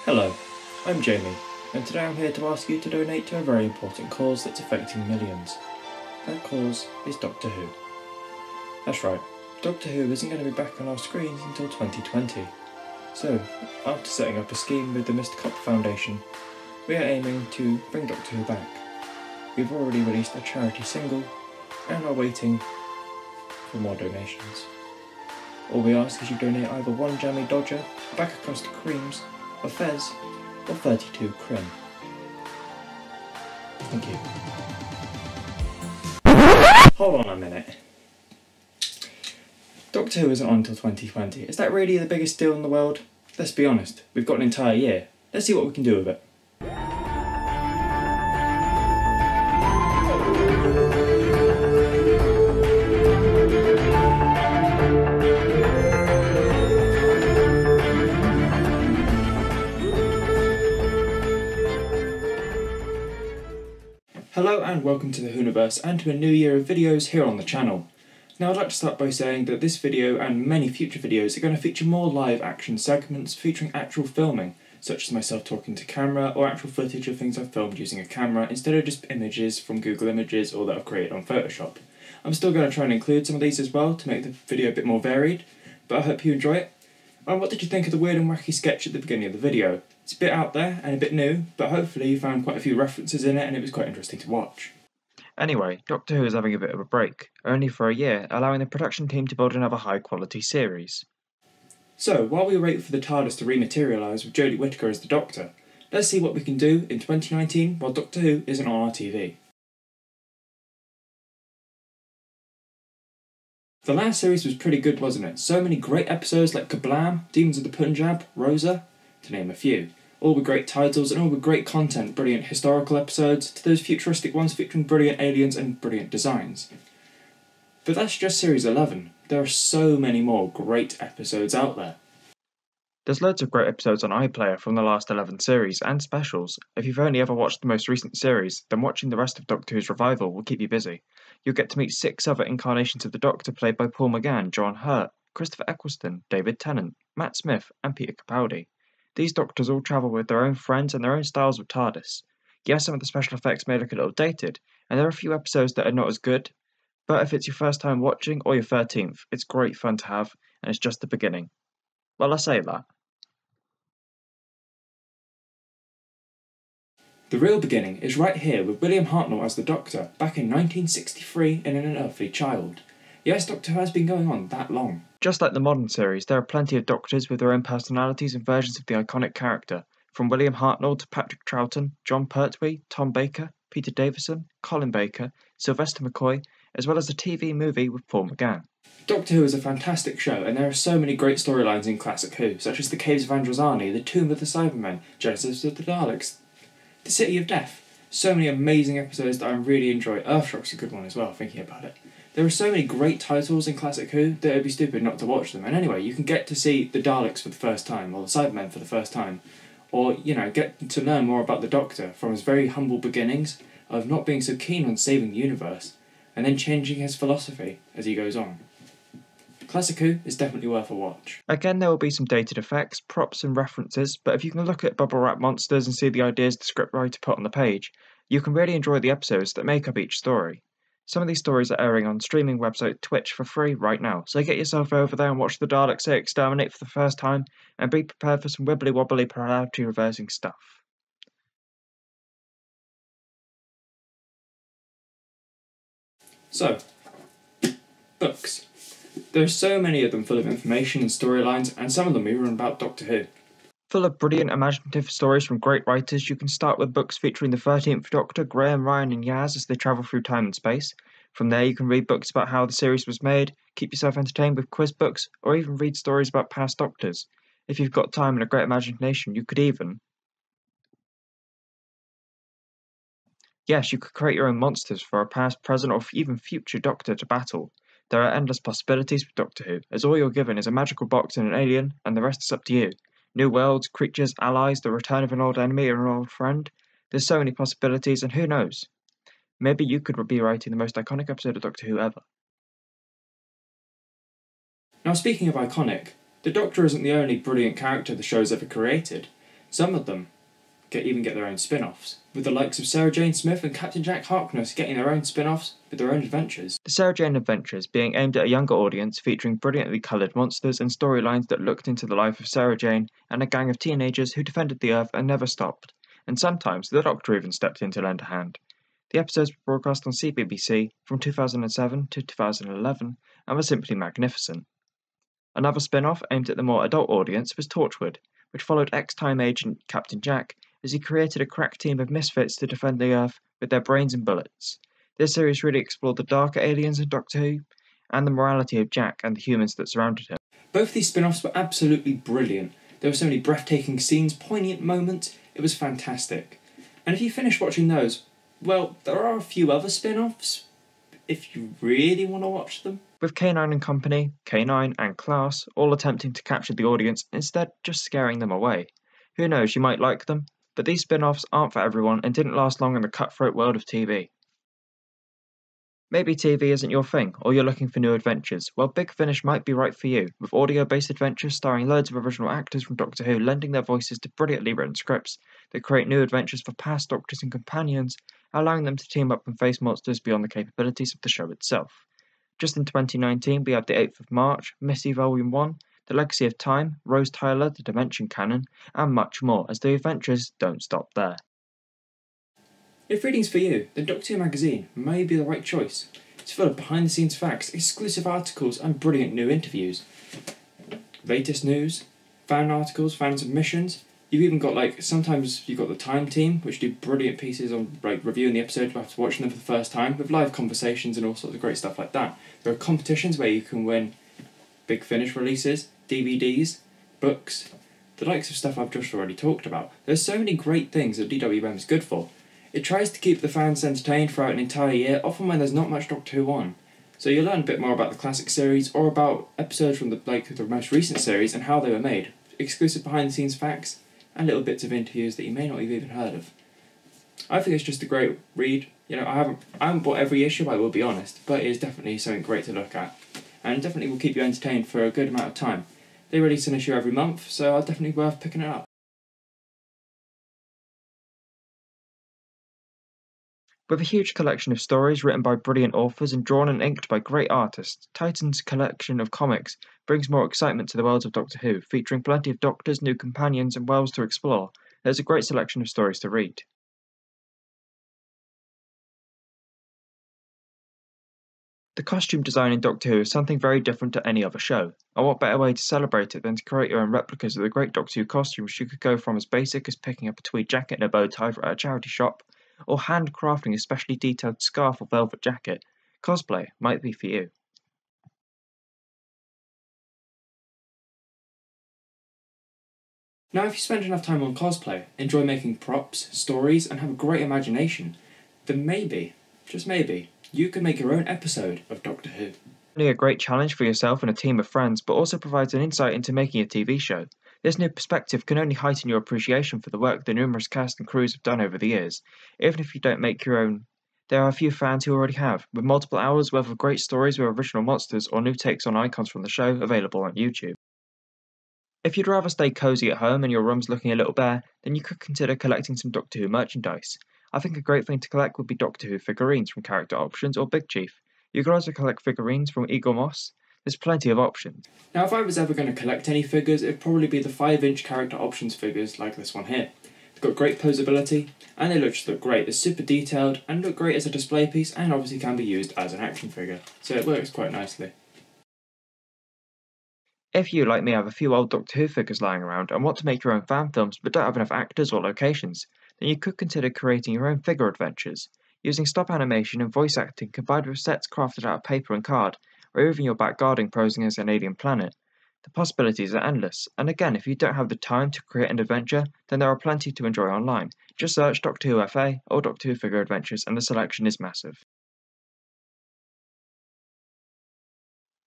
Hello, I'm Jamie, and today I'm here to ask you to donate to a very important cause that's affecting millions. That cause is Doctor Who. That's right, Doctor Who isn't going to be back on our screens until 2020. So, after setting up a scheme with the Mr. Cop Foundation, we are aiming to bring Doctor Who back. We've already released a charity single, and are waiting for more donations. All we ask is you donate either one jammy dodger, a pack of custard creams, a fez, or 32 crim. Thank you. Hold on a minute. Doctor Who isn't on until 2020. Is that really the biggest deal in the world? Let's be honest, we've got an entire year. Let's see what we can do with it. Hello and welcome to the Whoniverse and to a new year of videos here on the channel. Now I'd like to start by saying that this video and many future videos are going to feature more live action segments featuring actual filming, such as myself talking to camera or actual footage of things I've filmed using a camera instead of just images from Google Images or that I've created on Photoshop. I'm still going to try and include some of these as well to make the video a bit more varied, but I hope you enjoy it. And what did you think of the weird and wacky sketch at the beginning of the video? It's a bit out there and a bit new, but hopefully you found quite a few references in it and it was quite interesting to watch. Anyway, Doctor Who is having a bit of a break, only for a year, allowing the production team to build another high-quality series. So, while we wait for the TARDIS to rematerialise with Jodie Whittaker as the Doctor, let's see what we can do in 2019 while Doctor Who isn't on our TV. The last series was pretty good, wasn't it? So many great episodes like Kablam, Demons of the Punjab, Rosa, to name a few. All with great titles and all with great content, brilliant historical episodes, to those futuristic ones featuring brilliant aliens and brilliant designs. But that's just Series 11. There are so many more great episodes out there. There's loads of great episodes on iPlayer from the last 11 series and specials. If you've only ever watched the most recent series, then watching the rest of Doctor Who's revival will keep you busy. You'll get to meet 6 other incarnations of the Doctor played by Paul McGann, John Hurt, Christopher Eccleston, David Tennant, Matt Smith and Peter Capaldi. These Doctors all travel with their own friends and their own styles of TARDIS. Yes, some of the special effects may look a little dated, and there are a few episodes that are not as good, but if it's your first time watching or your 13th, it's great fun to have, and it's just the beginning. Well, I say that. The real beginning is right here with William Hartnell as the Doctor, back in 1963 in An Unearthly Child. Yes, Doctor Who has been going on that long. Just like the modern series, there are plenty of Doctors with their own personalities and versions of the iconic character, from William Hartnell to Patrick Troughton, John Pertwee, Tom Baker, Peter Davison, Colin Baker, Sylvester McCoy, as well as a TV movie with Paul McGann. Doctor Who is a fantastic show, and there are so many great storylines in classic Who, such as the Caves of Androzani, the Tomb of the Cybermen, Genesis of the Daleks, the City of Death. So many amazing episodes that I really enjoy. Earthshock's a good one as well, thinking about it. There are so many great titles in classic Who that it would be stupid not to watch them. And anyway, you can get to see the Daleks for the first time, or the Cybermen for the first time, or, get to learn more about the Doctor from his very humble beginnings of not being so keen on saving the universe, and then changing his philosophy as he goes on. Classic Who is definitely worth a watch. Again, there will be some dated effects, props and references, but if you can look at bubble wrap monsters and see the ideas the scriptwriter put on the page, you can really enjoy the episodes that make up each story. Some of these stories are airing on streaming website Twitch for free right now, so get yourself over there and watch the Daleks exterminate for the first time, and be prepared for some wibbly wobbly polarity reversing stuff. So, books. There are so many of them full of information and storylines, and some of them even about Doctor Who. Full of brilliant imaginative stories from great writers, you can start with books featuring the 13th Doctor, Graham, Ryan and Yaz as they travel through time and space. From there you can read books about how the series was made, keep yourself entertained with quiz books, or even read stories about past Doctors. If you've got time and a great imagination, you could even... Yes, you could create your own monsters for a past, present or even future Doctor to battle. There are endless possibilities with Doctor Who, as all you're given is a magical box and an alien, and the rest is up to you. New worlds, creatures, allies, the return of an old enemy or an old friend. There's so many possibilities, and who knows? Maybe you could be writing the most iconic episode of Doctor Who ever. Now, speaking of iconic, the Doctor isn't the only brilliant character the show's ever created. Some of them even get their own spin-offs, with the likes of Sarah Jane Smith and Captain Jack Harkness getting their own spin-offs with their own adventures. The Sarah Jane Adventures being aimed at a younger audience, featuring brilliantly coloured monsters and storylines that looked into the life of Sarah Jane and a gang of teenagers who defended the Earth and never stopped, and sometimes the Doctor even stepped in to lend a hand. The episodes were broadcast on CBBC from 2007 to 2011 and were simply magnificent. Another spin-off aimed at the more adult audience was Torchwood, which followed ex-Time agent Captain Jack as he created a crack team of misfits to defend the Earth with their brains and bullets. This series really explored the darker aliens in Doctor Who and the morality of Jack and the humans that surrounded him. Both these spin-offs were absolutely brilliant. There were so many breathtaking scenes, poignant moments, it was fantastic. And if you finish watching those, well, there are a few other spin-offs, if you really want to watch them. With K9 and Company, K9 and Class all attempting to capture the audience, instead just scaring them away. Who knows, you might like them, but these spin-offs aren't for everyone and didn't last long in the cutthroat world of TV. Maybe TV isn't your thing, or you're looking for new adventures. Well, Big Finish might be right for you, with audio-based adventures starring loads of original actors from Doctor Who lending their voices to brilliantly written scripts that create new adventures for past Doctors and companions, allowing them to team up and face monsters beyond the capabilities of the show itself. Just in 2019, we have the 8th of March, Missy Volume 1, The Legacy of Time, Rose Tyler, The Dimension Canon, and much more, as the adventures don't stop there. If reading's for you, then Doctor Who magazine may be the right choice. It's full of behind-the-scenes facts, exclusive articles, and brilliant new interviews. Latest news, fan articles, fan submissions. You've even got sometimes you've got the Time team, which do brilliant pieces on reviewing the episode after watching them for the first time, with live conversations and all sorts of great stuff like that. There are competitions where you can win Big Finish releases, DVDs, books, the likes of stuff I've just already talked about. There's so many great things that DWM is good for. It tries to keep the fans entertained throughout an entire year, often when there's not much Doctor Who on. So you learn a bit more about the classic series, or about episodes from the most recent series and how they were made, exclusive behind-the-scenes facts, and little bits of interviews that you may not have even heard of. I think it's just a great read. I haven't bought every issue, I will be honest, but it is definitely something great to look at, and definitely will keep you entertained for a good amount of time. They release an issue every month, so it's definitely worth picking it up. With a huge collection of stories written by brilliant authors and drawn and inked by great artists, Titan's collection of comics brings more excitement to the worlds of Doctor Who, featuring plenty of Doctors, new companions, and worlds to explore. There's a great selection of stories to read. The costume design in Doctor Who is something very different to any other show, and what better way to celebrate it than to create your own replicas of the great Doctor Who costumes you could go from as basic as picking up a tweed jacket and a bow tie at a charity shop, or handcrafting a specially detailed scarf or velvet jacket. Cosplay might be for you. Now, if you spend enough time on cosplay, enjoy making props, stories, and have a great imagination, then maybe, just maybe, you can make your own episode of Doctor Who. Only a great challenge for yourself and a team of friends, but also provides an insight into making a TV show. This new perspective can only heighten your appreciation for the work the numerous cast and crews have done over the years. Even if you don't make your own, there are a few fans who already have, with multiple hours worth of great stories with original monsters or new takes on icons from the show available on YouTube. If you'd rather stay cozy at home and your room's looking a little bare, then you could consider collecting some Doctor Who merchandise. I think a great thing to collect would be Doctor Who figurines from Character Options or Big Chief. You could also collect figurines from Eagle Moss. There's plenty of options. Now, if I was ever going to collect any figures, it'd probably be the 5-inch Character Options figures like this one here. They've got great posability, and they just look great. They're super detailed, and look great as a display piece, and obviously can be used as an action figure. So it works quite nicely. If you, like me, have a few old Doctor Who figures lying around and want to make your own fan films but don't have enough actors or locations, then you could consider creating your own figure adventures, using stop animation and voice acting combined with sets crafted out of paper and card, or even your back garden posing as an alien planet. The possibilities are endless, and again, if you don't have the time to create an adventure, then there are plenty to enjoy online. Just search Doctor Who FA or Doctor Who Figure Adventures and the selection is massive.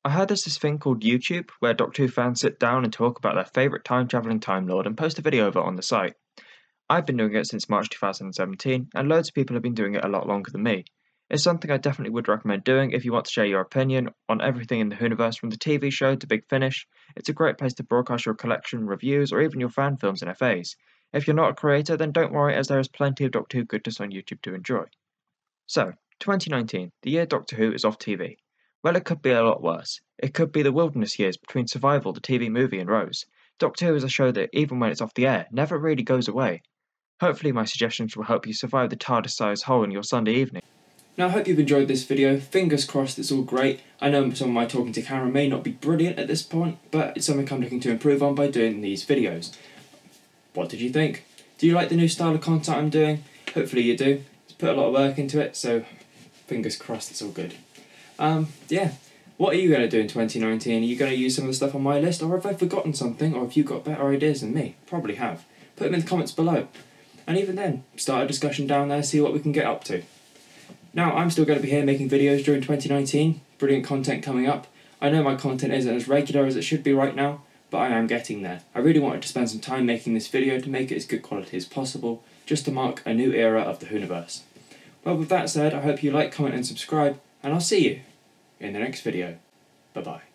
I heard there's this thing called YouTube, where Doctor Who fans sit down and talk about their favourite time-travelling Time Lord and post a video of it on the site. I've been doing it since March 2017, and loads of people have been doing it a lot longer than me. It's something I definitely would recommend doing if you want to share your opinion on everything in the Whoniverse from the TV show to Big Finish. It's a great place to broadcast your collection, reviews, or even your fan films and FAs. If you're not a creator, then don't worry, as there is plenty of Doctor Who goodness on YouTube to enjoy. So, 2019, the year Doctor Who is off TV. Well, it could be a lot worse. It could be the wilderness years between Survival, the TV movie, and Rose. Doctor Who is a show that, even when it's off the air, never really goes away. Hopefully my suggestions will help you survive the TARDIS-sized hole in your Sunday evening. Now, I hope you've enjoyed this video. Fingers crossed it's all great. I know some of my talking to camera may not be brilliant at this point, but it's something I'm looking to improve on by doing these videos. What did you think? Do you like the new style of content I'm doing? Hopefully you do. It's put a lot of work into it, so fingers crossed it's all good. Yeah. What are you going to do in 2019? Are you going to use some of the stuff on my list, or have I forgotten something, or have you got better ideas than me? Probably have. Put them in the comments below. And even then, start a discussion down there, see what we can get up to. Now, I'm still going to be here making videos during 2019. Brilliant content coming up. I know my content isn't as regular as it should be right now, but I am getting there. I really wanted to spend some time making this video to make it as good quality as possible, just to mark a new era of the Whoniverse. Well, with that said, I hope you like, comment and subscribe, and I'll see you in the next video. Bye-bye.